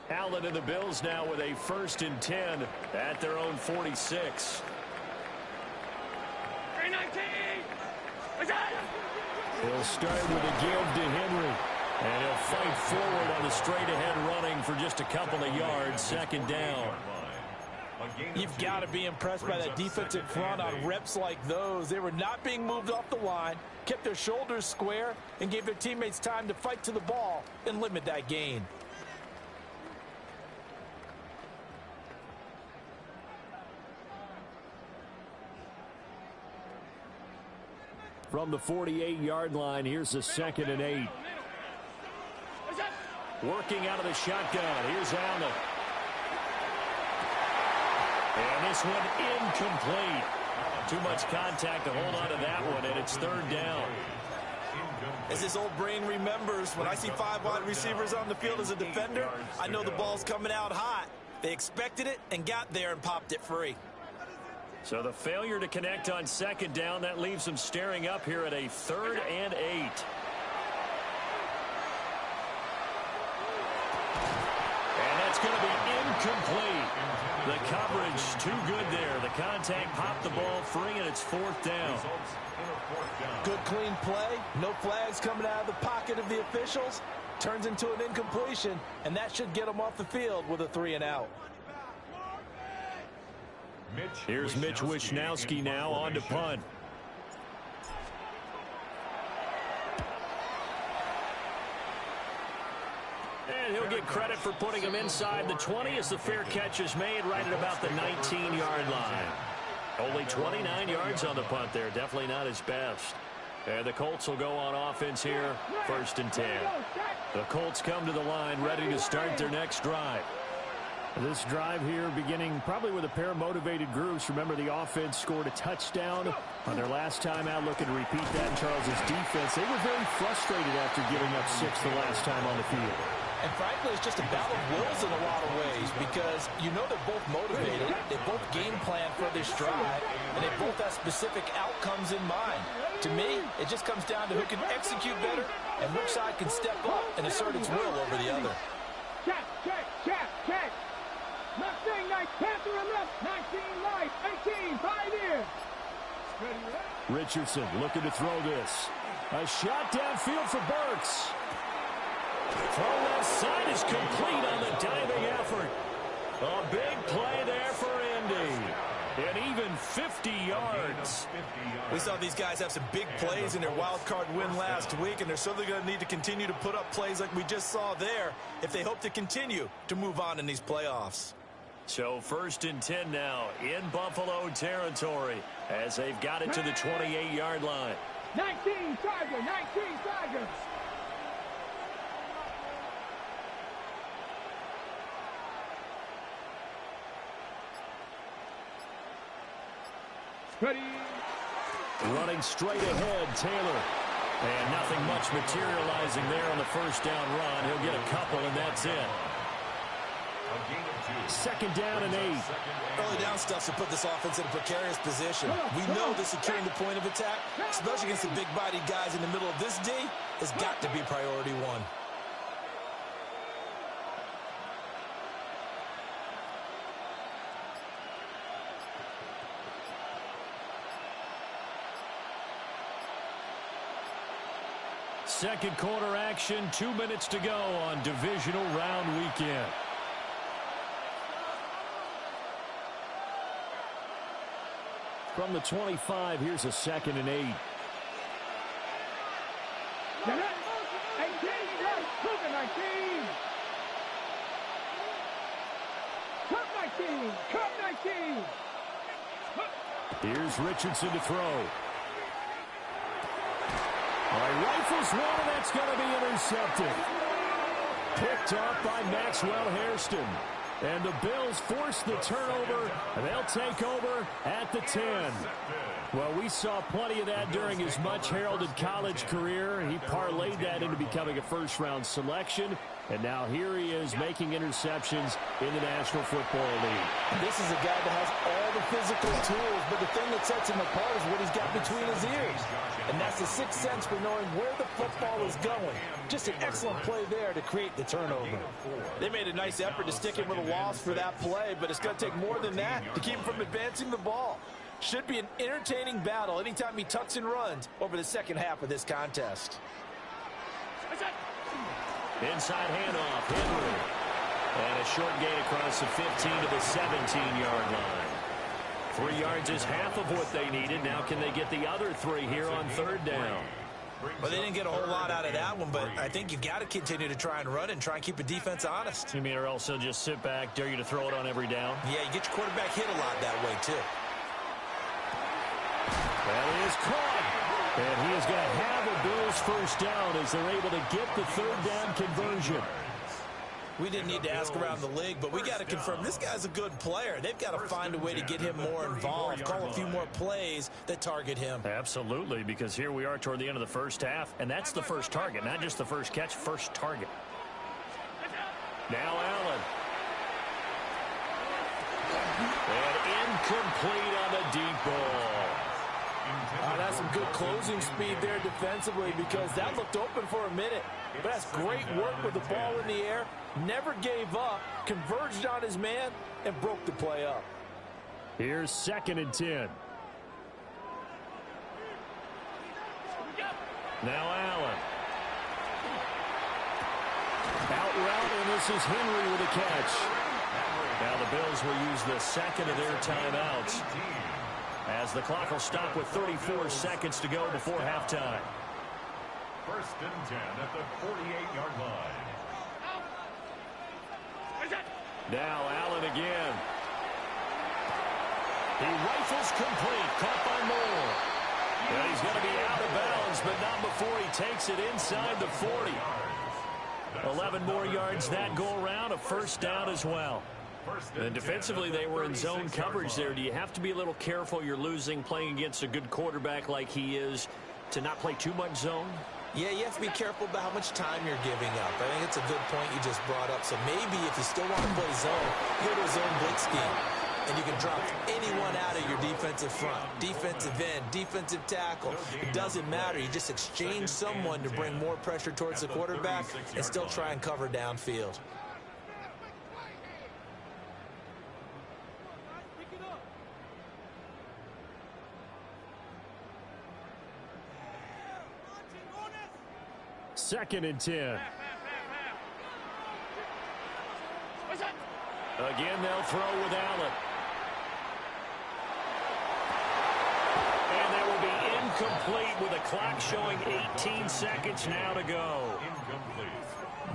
Allen and the Bills now with a 1st and 10 at their own 46. He'll start with a give to Henry. And he'll fight forward on the straight-ahead running for just a couple of yards. 2nd down. You've got to be impressed by that defensive front on reps like those. They were not being moved off the line, kept their shoulders square, and gave their teammates time to fight to the ball and limit that gain. From the 48-yard line, here's a 2nd and 8. Working out of the shotgun. Here's Allen. And this one incomplete. Too much contact to hold on to that one, and it's 3rd down. As this old brain remembers, when I see 5 wide receivers on the field as a defender, I know the ball's coming out hot. They expected it and got there and popped it free. So the failure to connect on 2nd down, that leaves them staring up here at a 3rd and 8. Going to be incomplete. The coverage too good there. The contact popped the ball free, and it's 4th down. Good clean play. No flags coming out of the pocket of the officials. Turns into an incompletion, and that should get them off the field with a 3 and out. Here's Mitch Wishnowsky now on to punt. And he'll get credit for putting him inside the 20 as the fair catch is made right at about the 19-yard line. Only 29 yards on the punt there. Definitely not his best. And the Colts will go on offense here, 1st and 10. The Colts come to the line ready to start their next drive. This drive here beginning probably with a pair of motivated groups. Remember, the offense scored a touchdown on their last time out. Looking to repeat that in Charles's defense. They were very frustrated after giving up 6 the last time on the field. And frankly, it's just a battle of wills in a lot of ways because you know they're both motivated, they both game plan for this drive, and they both have specific outcomes in mind. To me, it just comes down to who can execute better and which side can step up and assert its will over the other. Check. Mustang Knight, Panther left, 19 right, 18, 5 here. Richardson looking to throw this. A shot downfield for Burks. Throw left side is complete on the diving effort. A big play there for Indy. And even 50 yards. We saw these guys have some big plays in their wild card win last week, and they're certainly going to need to continue to put up plays like we just saw there if they hope to continue to move on in these playoffs. So 1st and 10 now in Buffalo territory as they've got it to the 28-yard line. 19 Tigers. Ready. Running straight ahead, Taylor. And nothing much materializing there on the 1st down run. He'll get a couple, and that's it. 2nd down and 8. Early down stuff to put this offense in a precarious position. We know that securing the point of attack, especially against the big-bodied guys in the middle of this D, has got to be priority 1. Second quarter action, 2 minutes to go on divisional round weekend. From the 25, here's a 2nd and 8. 18, Cup 19. Here's Richardson to throw. Rifles one, and that's going to be intercepted. Picked off by Maxwell Hairston. And the Bills force the turnover, and they'll take over at the 10. Well, we saw plenty of that during his much-heralded college career. He parlayed that into becoming a first-round selection. And now here he is making interceptions in the National Football League. This is a guy that has all the physical tools, but the thing that sets him apart is what he's got between his ears. And that's has the sixth sense for knowing where the football is going. Just an excellent play there to create the turnover. They made a nice effort to stick him with a loss for that play, but it's going to take more than that to keep him from advancing the ball. Should be an entertaining battle anytime he tucks and runs over the second half of this contest. Inside handoff, Henry. And a short gain across the 15 to the 17-yard line. 3 yards is half of what they needed. Now can they get the other 3 here on third down? Well, they didn't get a whole lot out of that one, but I think you've got to continue to try and run and try and keep the defense honest. You mean or else they'll just sit back, dare you to throw it on every down? Yeah, you get your quarterback hit a lot that way, too. That is caught. And he is going to have a Bills first down as they're able to get the third down conversion. We didn't need to ask around the league, but we got to confirm this guy's a good player. They've got to find a way to get him more involved, call a few more plays that target him. Absolutely, because here we are toward the end of the first half, and that's the first target, not just the first catch, first target. Now Allen. And incomplete on the deep ball. That's some good closing speed there defensively because that looked open for a minute. But that's great work with the ball in the air. Never gave up, converged on his man, and broke the play up. Here's 2nd and 10. Now Allen. Out route, and this is Henry with a catch. Now the Bills will use the second of their timeouts, as the clock will stop with 34 seconds to go before halftime. 1st and 10 at the 48-yard line. Now Allen again. He rifles complete, caught by Moore. And he's going to be out of bounds, but not before he takes it inside the 40. 11 more yards that go around, a first down as well. And defensively, they were in zone coverage there. Do you have to be a little careful? You're losing, playing against a good quarterback like he is, to not play too much zone? Yeah, you have to be careful about how much time you're giving up. I think it's a good point you just brought up. So maybe if you still want to play zone, you go to a zone blitz scheme. And you can drop anyone out of your defensive front. Defensive end, defensive tackle. It doesn't matter. You just exchange someone to bring more pressure towards the quarterback and still try and cover downfield. Second and 10. Again, they'll throw with Allen. And that will be incomplete with a clock showing 18 seconds now to go.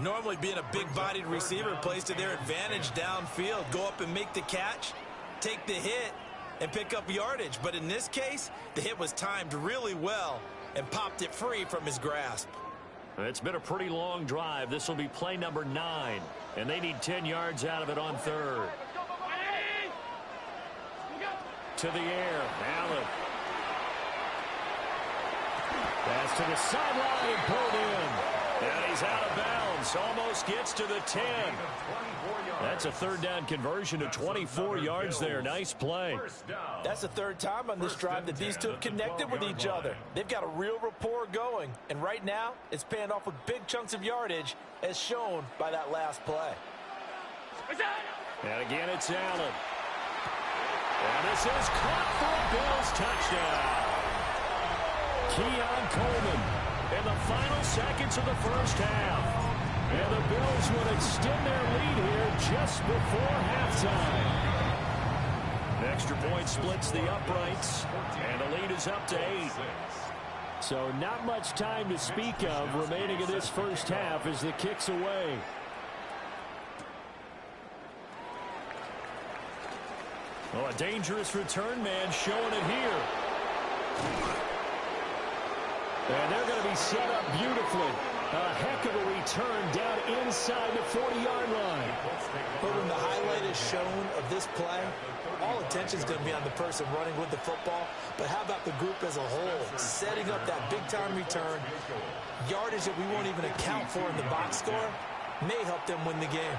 Normally being a big-bodied receiver plays to their advantage downfield. Go up and make the catch, take the hit, and pick up yardage. But in this case, the hit was timed really well and popped it free from his grasp. It's been a pretty long drive. This will be play number 9, and they need 10 yards out of it on third. To the air, Allen. Pass to the sideline and pulled in. And he's out of bounds. Almost gets to the 10. That's a third down conversion to 24 yards there. Nice play. That's the third time on this drive that these two have connected with each other. They've got a real rapport going. And right now, it's paying off with big chunks of yardage, as shown by that last play. And again, it's Allen. And this is caught for a Bills touchdown. Keon Coleman in the final seconds of the first half. And the Bills would extend their lead here just before halftime. The extra point splits the uprights, and the lead is up to 8. So not much time to speak of remaining in this first half as the kick's away. Oh, a dangerous return man showing it here. And they're going to be set up beautifully. A heck of a return down inside the 40-yard line. But when the highlight is shown of this play, all attention is going to be on the person running with the football. But how about the group as a whole? Setting up that big-time return, yardage that we won't even account for in the box score, may help them win the game.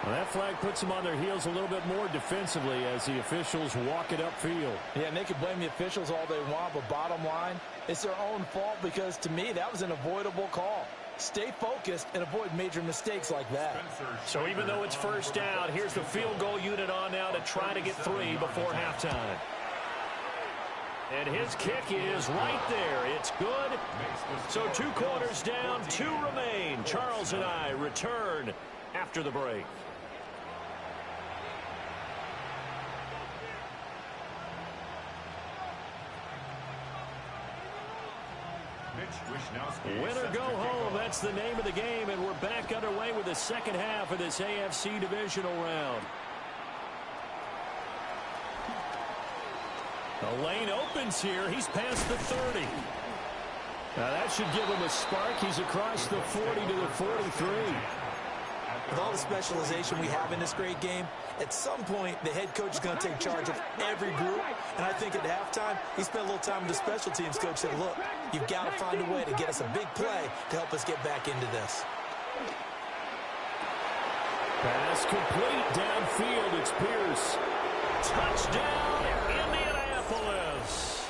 Well, that flag puts them on their heels a little bit more defensively as the officials walk it upfield. Yeah, and they can blame the officials all they want, but bottom line, it's their own fault because, to me, that was an avoidable call. Stay focused and avoid major mistakes like that. So even though it's first down, here's the field goal unit on now to try to get 3 before halftime. And his kick is right there. It's good. So 2 quarters down, 2 remain. Charles and I return after the break. Win or go home, that's the name of the game, and we're back underway with the second half of this AFC divisional round. The lane opens here. He's past the 30. Now that should give him a spark. He's across the 40 to the 43. With all the specialization we have in this great game, at some point the head coach is going to take charge of every group. And I think at halftime, he spent a little time with the special teams coach and said, look, you've got to find a way to get us a big play to help us get back into this. Pass complete downfield. It's Pierce. Touchdown, Indianapolis.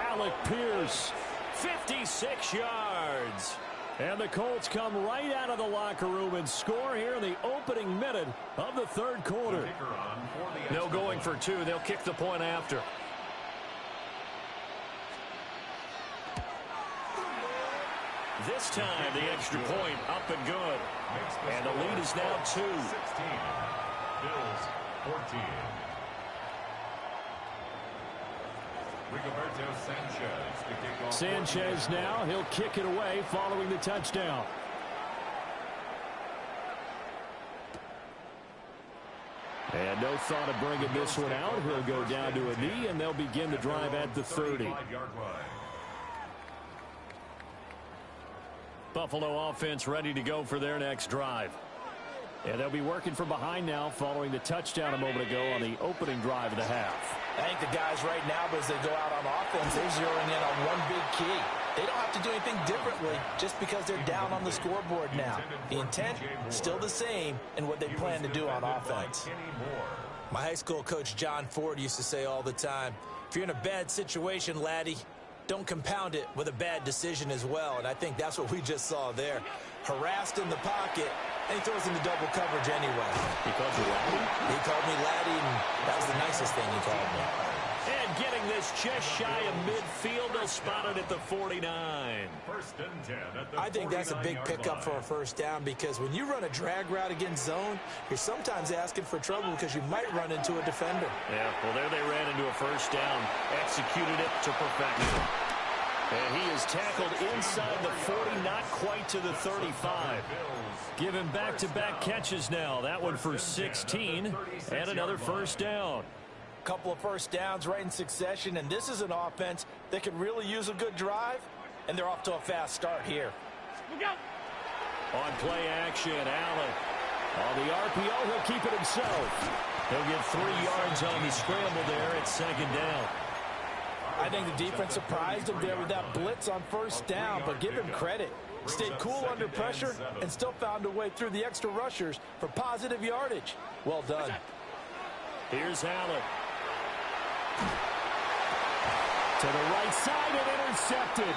Alec Pierce, 56 yards. And the Colts come right out of the locker room and score here in the opening minute of the third quarter. No going for 2. They'll kick the point after. This time, the extra point up and good. And the lead is now 2. 16. Bills 14. Sanchez now, he'll kick it away following the touchdown. And no thought of bringing this one out. He'll go down to a knee, and they'll begin the drive at the 30. Buffalo offense ready to go for their next drive. And they'll be working from behind now following the touchdown a moment ago on the opening drive of the half. I think the guys right now, as they go out on offense, they're zeroing in on one big key. They don't have to do anything differently just because they're down on the scoreboard now. The intent, still the same in what they plan to do on offense. My high school coach, John Ford, used to say all the time, if you're in a bad situation, laddie, don't compound it with a bad decision as well. And I think that's what we just saw there. Harassed in the pocket, and he throws into double coverage anyway. He called you laddie? He called me laddie, and that was the nicest thing he called me. And getting this just shy of midfield, they'll spot it at the 49. First and 10 at the I think that's a big 49-yard pickup for line. a first down because when you run a drag route against zone, you're sometimes asking for trouble because you might run into a defender. Yeah, well, there they ran into a first down, executed it to perfection. And he is tackled inside the 40, not quite to the 35. Given back-to-back catches now. That one for 16, and another first down. Couple of first downs right in succession, and this is an offense that could really use a good drive, and they're off to a fast start here. On play action, Allen. On the RPO, he'll keep it himself. He'll get 3 yards on the scramble there at second down. I think the defense surprised him there with that blitz on first down, but give him credit. Stayed cool under pressure and still found a way through the extra rushers for positive yardage. Well done. Here's Allen. To the right side and intercepted.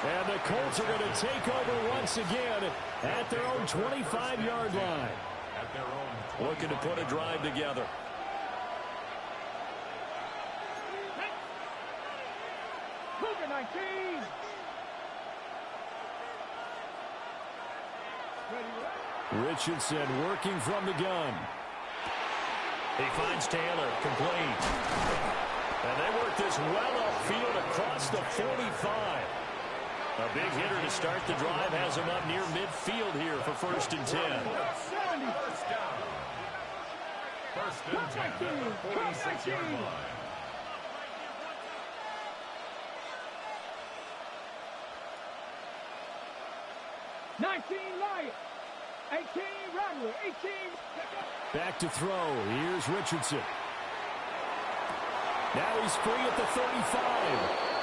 And the Colts are going to take over once again at their own 25-yard line. Looking to put a drive together. Cougar 19. Richardson working from the gun. He finds Taylor, complete. And they work this well upfield across the 45. A big hitter to start the drive has him up near midfield here for first and 10. First and 10 at the 46-yard line. Light. 18 Rattler. 18. Back to throw. Here's Richardson. Now he's free at the 35.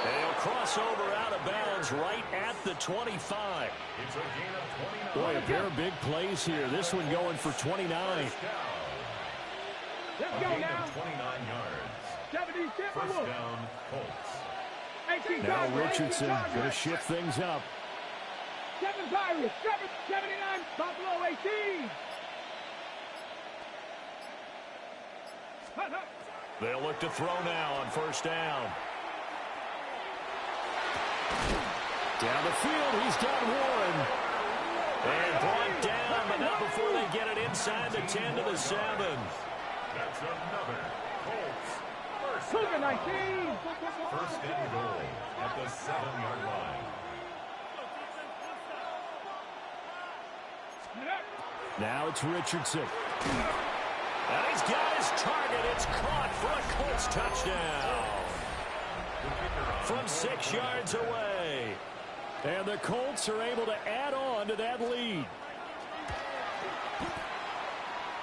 They'll cross over out of bounds right at the 25. It's a gain of 29. Boy, a pair of big plays here. This one going for 29. Let's A go gain now. of 29 yards. 70 First down, Colts. 18 Now targets, 18 Richardson targets. going to shift things up. 7 Pirates, 79, Buffalo 18. They'll look to throw now on first down. Down the field, he's got Warren. And brought down, but not before they get it inside the 10 to the 7. That's another Colts. First Cougar down. 19. First and goal at the 7-yard line. Now it's Richardson. And he's got his target. It's caught for a Colts touchdown. From 6 yards away. And the Colts are able to add on to that lead.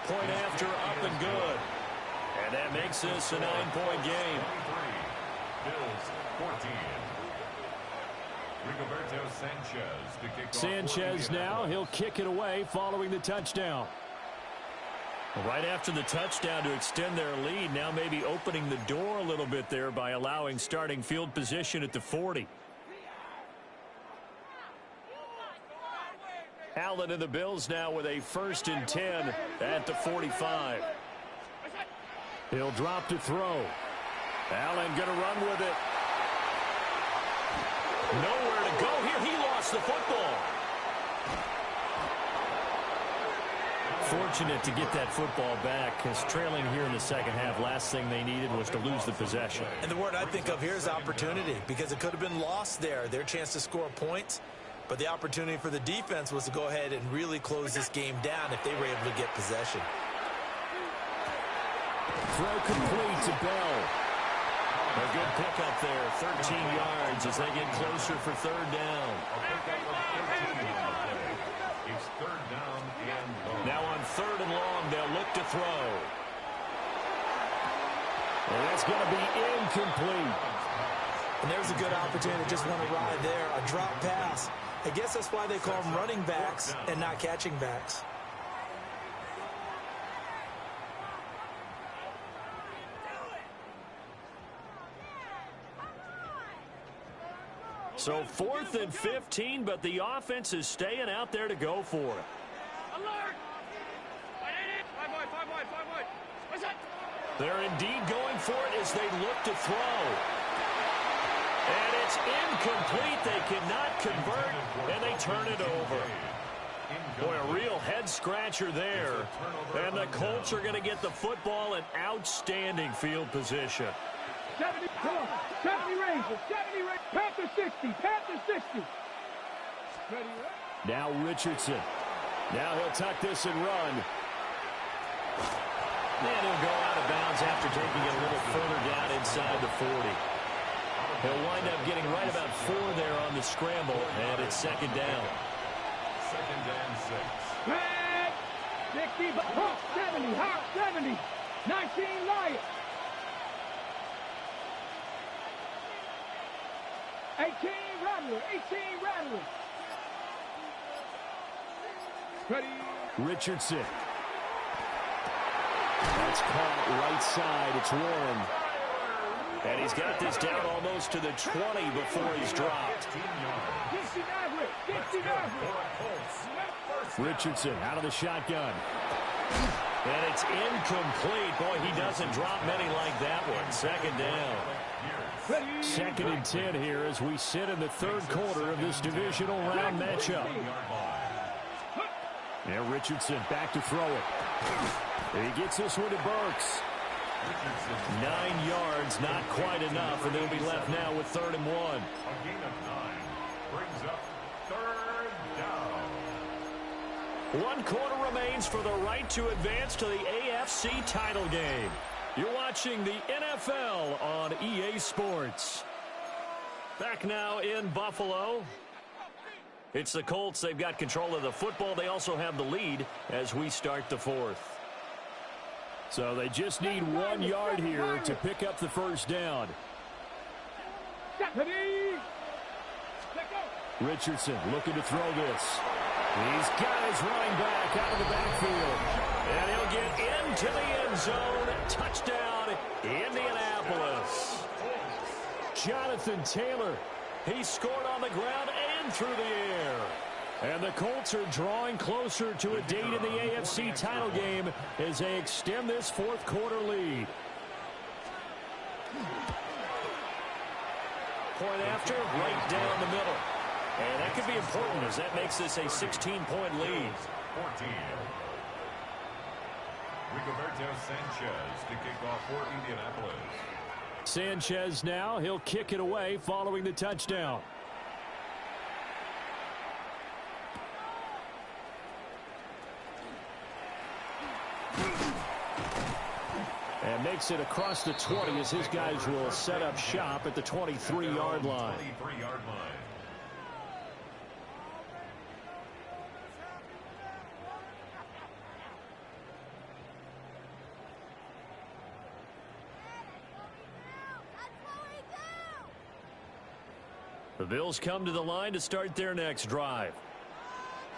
Point after up and good. And that makes this a 9-point game. 23. Bills 14. Rigoberto Sanchez to kick off Sanchez for now, Indianapolis. he'll kick it away following the touchdown. Right after the touchdown to extend their lead, now maybe opening the door a little bit there by allowing starting field position at the 40. Allen and the Bills now with a 1st and 10 at the 45. He'll drop to throw. Allen going to run with it. Nowhere to go here. He lost the football. Fortunate to get that football back, because trailing here in the second half, last thing they needed was to lose the possession. And the word I think of here is opportunity, because it could have been lost there. Their chance to score points, but the opportunity for the defense was to go ahead and really close this game down if they were able to get possession. Throw complete to Bell. A good pickup there, 13 yards as they get closer for 3rd down. It's 3rd down and long. Now on 3rd and long, they'll look to throw. And that's going to be incomplete. And there's a good opportunity to just want to ride there, a drop pass. I guess that's why they call them running backs and not catching backs. So 4th and 15, but the offense is staying out there to go for it. Alert! 5 wide. What's that? They're indeed going for it as they look to throw. And it's incomplete. They cannot convert, and they turn it over. Boy, a real head-scratcher there. And the Colts are going to get the football in outstanding field position. 70, come on. 70 Rangers, 70 Rangers. Panther 60, Panther 60. Ready, Now Richardson. Now he'll tuck this and run. And he'll go out of bounds after taking it a little further down inside the 40. He'll wind up getting right about 4 there on the scramble, and it's 2nd down. 2nd and 6. Red, 60, Hawk 70, Hawk 70. 19 Lions. 18 Rattler, 18 Rattler. Ready. Richardson. That's caught right side. It's Warren. And he's got this down almost to the 20 before he's dropped. 15 yards. Dixie Maverick, Dixie Maverick. Richardson out of the shotgun. And it's incomplete. Boy, he doesn't drop many like that one. 2nd down. 2nd and 10 here as we sit in the 3rd quarter of this divisional round matchup. Now Richardson back to throw it. And he gets this one to Burks. 9 yards, not quite enough, and they'll be left now with 3rd and 1. A gain of 9 brings up 3rd down. 1 quarter remains for the right to advance to the AFC title game. You're watching the NFL on EA Sports. Back now in Buffalo. It's the Colts. They've got control of the football. They also have the lead as we start the 4th. So they just need 1 yard here to pick up the 1st down. Ready? Let go. Richardson looking to throw this. These guys running back out of the backfield. And he'll get into the end zone. Touchdown, Indianapolis. Jonathan Taylor. He scored on the ground and through the air. And the Colts are drawing closer to a date in the AFC title game as they extend this fourth quarter lead. Point after, right down the middle. And that could be important as that makes this a 16-point lead. 14. Rigoberto Sanchez to kick off for Indianapolis. Sanchez now, he'll kick it away following the touchdown. And makes it across the 20 as his guys will set up shop at the 23-yard line. 23-yard line. The Bills come to the line to start their next drive.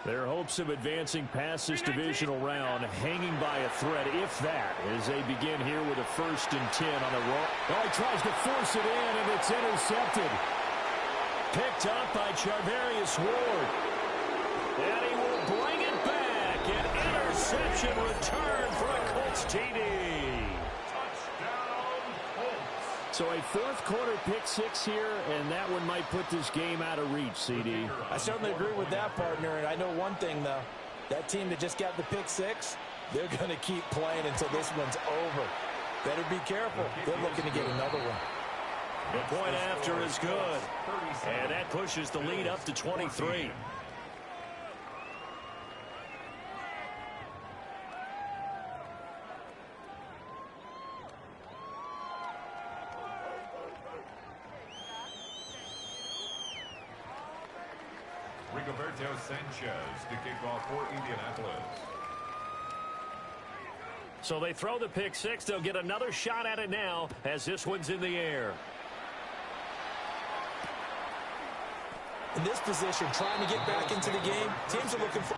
Their hopes of advancing past this divisional round hanging by a thread, if that, as they begin here with a 1st and 10 on the roll. Oh, he tries to force it in, and it's intercepted. Picked up by Charvarius Ward. And he will bring it back. An interception return for a Colts TD. So a fourth quarter pick 6 here, and that one might put this game out of reach, CD. I certainly agree with that, partner, and I know one thing, though. That team that just got the pick 6, they're going to keep playing until this one's over. Better be careful. They're looking to get another one. The point after is good, and that pushes the lead up to 23. Rigoberto Sanchez to kick off for Indianapolis. So they throw the pick 6. They'll get another shot at it now as this one's in the air. In this position, trying to get back into the game, teams are looking for